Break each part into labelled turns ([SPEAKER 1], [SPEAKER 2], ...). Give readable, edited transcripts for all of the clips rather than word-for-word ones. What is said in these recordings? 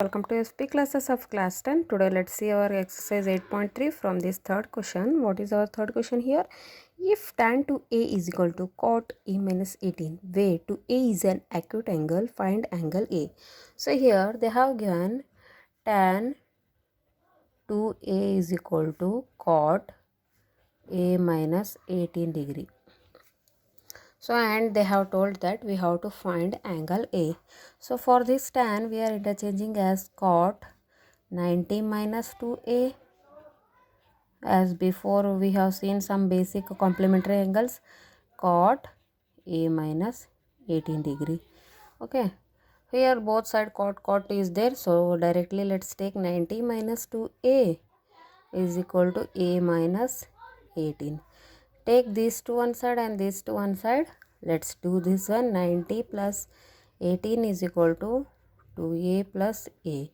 [SPEAKER 1] Welcome to SP classes of class 10. Today let's see our exercise 8.3 from this third question. What is our third question here? If tan to A is equal to cot A minus 18, where to A is an acute angle, find angle A. So here they have given tan to A is equal to cot A minus 18 degree. So and they have told that we have to find angle A. So for this tan we are interchanging as cot 90 minus 2A. As before we have seen some basic complementary angles, cot A minus 18 degree. Okay, here both side cot is there, so directly let's take 90 minus 2A is equal to A minus 18. Take these to one side and this to one side. Let's do this one. 90 plus 18 is equal to 2A plus A.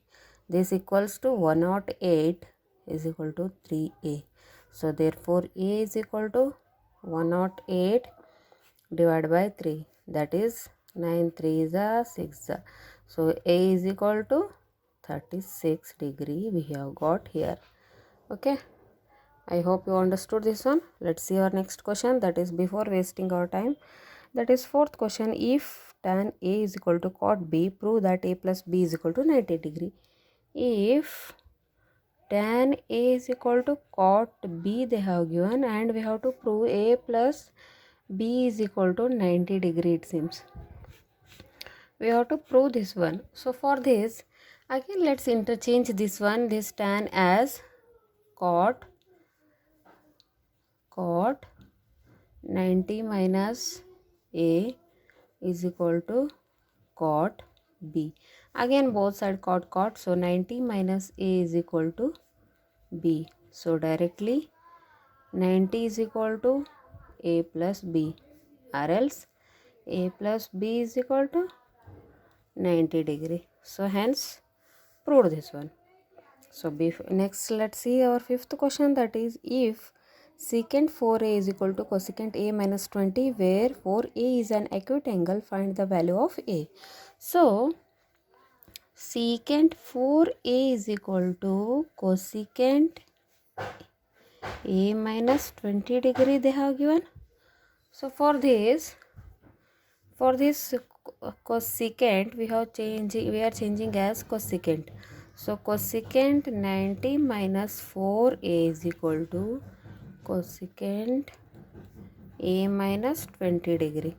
[SPEAKER 1] This equals to 108 is equal to 3A. So therefore A is equal to 108 divided by 3. That is 9 3 is a 6. So A is equal to 36 degree we have got here. Okay. I hope you understood this one. Let's see our next question, that is before wasting our time. That is fourth question. If tan A is equal to cot B, prove that A plus B is equal to 90 degree. If tan A is equal to cot B they have given, and we have to prove A plus B is equal to 90 degree it seems. We have to prove this one. So for this, again let's interchange this one, this tan as cot 90 minus A is equal to cot B. Again both side cot, so 90 minus A is equal to B. So directly 90 is equal to A plus B, or else A plus B is equal to 90 degree. So hence prove this one. So next let's see our fifth question, that is if secant 4A is equal to cosecant A minus 20, where 4A is an acute angle, find the value of A. So secant 4A is equal to cosecant A minus 20 degree they have given. So for this cosecant we are changing as cosecant. So cosecant 90 minus 4A is equal to cosecant A minus 20 degree.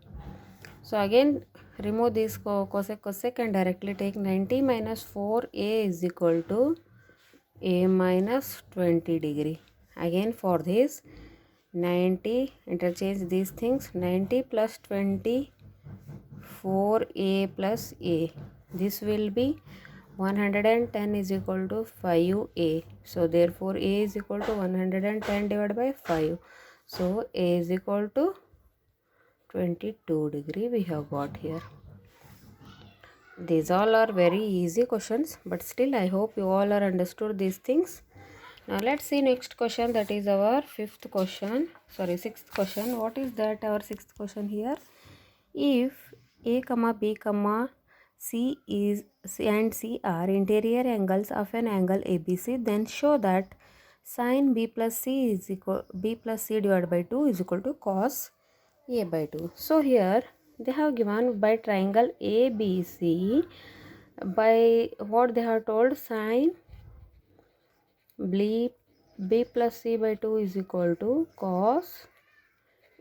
[SPEAKER 1] So again remove this cosec and directly take 90 minus 4A is equal to A minus 20 degree. Again for this 90, interchange these things, 90 plus 20, 4A plus A. This will be 110 is equal to 5A. So therefore A is equal to 110 divided by 5. So A is equal to 22 degree we have got here. These all are very easy questions, but still I hope you all are understood these things. Now let's see next question, that is our sixth question. What is that our sixth question here? If A, B, C and C are interior angles of an angle ABC, then show that sin B plus C divided by 2 is equal to cos A by 2. So here they have given by triangle ABC, by what they have told, sin B plus C by 2 is equal to cos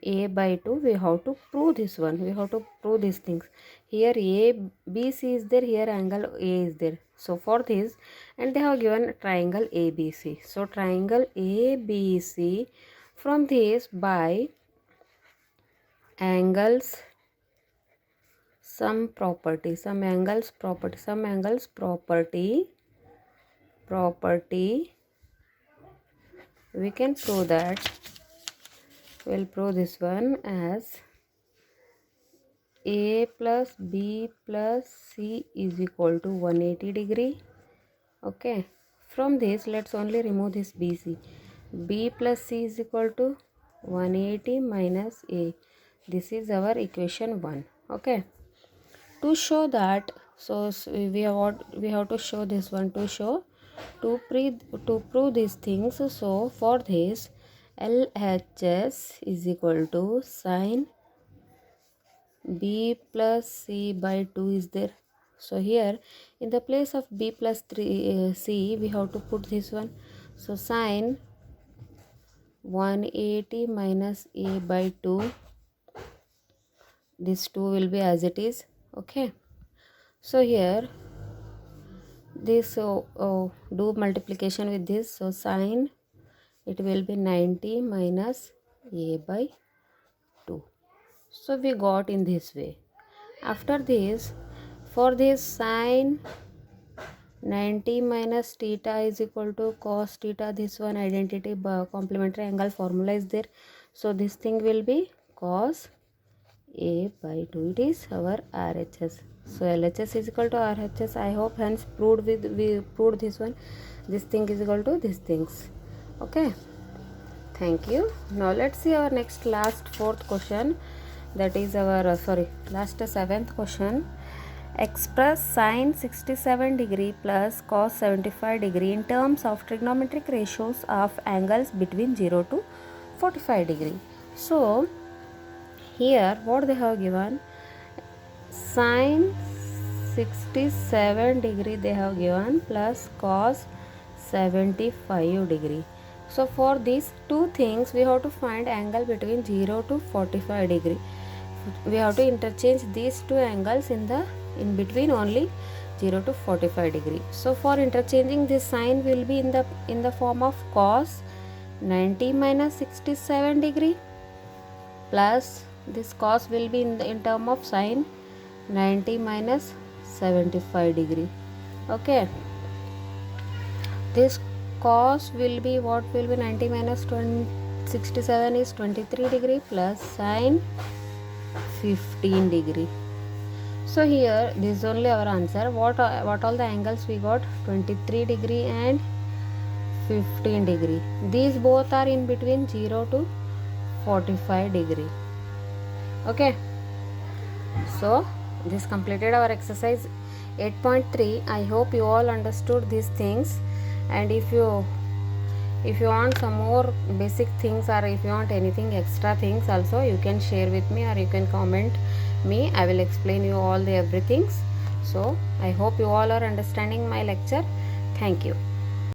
[SPEAKER 1] A by 2. We have to prove this one. We have to prove these things. Here ABC is there, here angle A is there. So for this, and they have given triangle ABC. So triangle ABC, from this by angles some angles property, we can prove that. We'll prove this one as A plus B plus C is equal to 180 degree. Okay, from this let's only remove this BC. B plus C is equal to 180 minus A. This is our equation 1. Okay, to show that So we have to show this one to prove these things. So for this, LHS is equal to sine b plus c by 2 is there. So here in the place of b plus 3 c we have to put this one. So sine 180 minus a by 2, this 2 will be as it is. Okay, so here this do multiplication with this. So sine, it will be 90 minus a by 2. So we got in this way. After this, for this sine 90 minus theta is equal to cos theta, this one identity complementary angle formula is there. So this thing will be cos a by 2. It is our RHS. So LHS is equal to RHS. I hope hence we proved this one. This thing is equal to these things. Okay, thank you. Now let's see our last fourth question. That is our last seventh question. Express sine 67 degree plus cos 75 degree in terms of trigonometric ratios of angles between 0 to 45 degree. So here what they have given, sine 67 degree they have given plus cos 75 degree. So for these two things we have to find angle between 0 to 45 degree. We have to interchange these two angles in between only 0 to 45 degree. So for interchanging, this sign will be in the form of cos 90 minus 67 degree plus this cos will be in term of sine 90 minus 75 degree. Okay, this cos will be, what will be 90 minus 67 is 23 degree plus sine 15 degree. So here this is only our answer. What all the angles we got? 23 degree and 15 degree. These both are in between 0 to 45 degree. Okay, so this completed our exercise 8.3. I hope you all understood these things, and if you want some more basic things, or if you want anything extra things also, you can share with me or you can comment me. I will explain you all the everything. So I hope you all are understanding my lecture. Thank you.